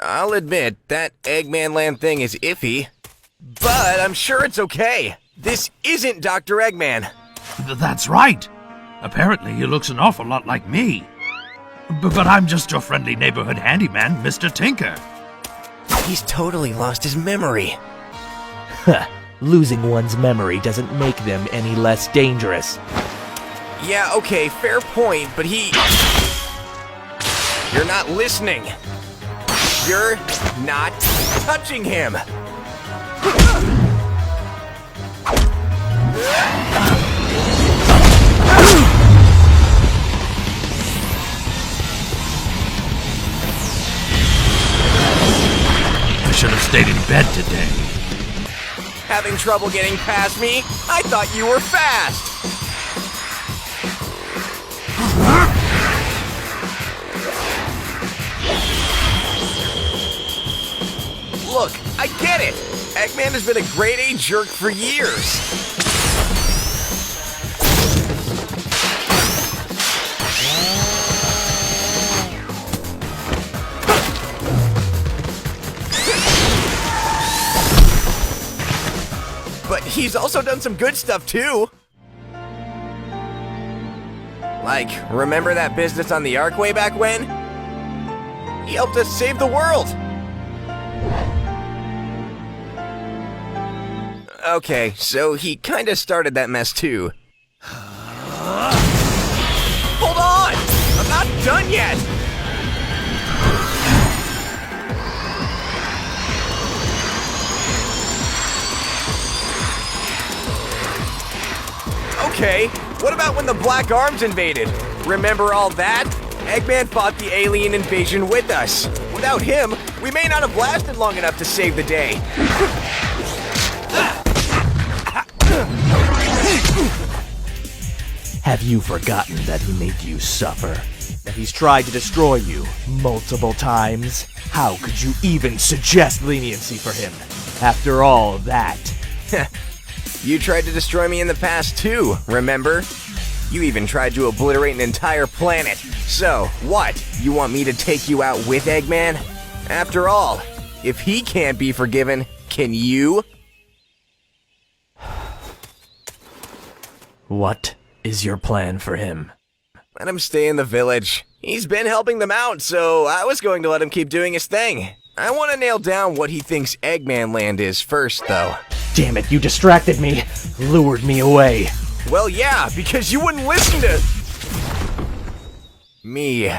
I'll admit, that Eggman Land thing is iffy. But I'm sure it's okay. This isn't Dr. Eggman. That's right. Apparently he looks an awful lot like me. But I'm just your friendly neighborhood handyman, Mr. Tinker. He's totally lost his memory. Losing one's memory doesn't make them any less dangerous. Yeah, okay, fair point, but You're not listening. You're not touching him. I should have stayed in bed today. Having trouble getting past me? I thought you were fast. Look, I get it. Eggman has been a grade A jerk for years. But he's also done some good stuff too. Like, remember that business on the Arc way back when? He helped us save the world. Okay, so he kinda started that mess too. Hold on! I'm not done yet! Okay, what about when the Black Arms invaded? Remember all that? Eggman fought the alien invasion with us. Without him, we may not have lasted long enough to save the day. Have you forgotten that he made you suffer? That he's tried to destroy you multiple times? How could you even suggest leniency for him? After all that. You tried to destroy me in the past too, remember? You even tried to obliterate an entire planet. So, what? You want me to take you out with Eggman? After all, if he can't be forgiven, can you? What is your plan for him? Let him stay in the village. He's been helping them out, so I was going to let him keep doing his thing. I want to nail down what he thinks Eggman Land is first, though. Damn it, you distracted me! Lured me away! Well, yeah, because you wouldn't listen to me.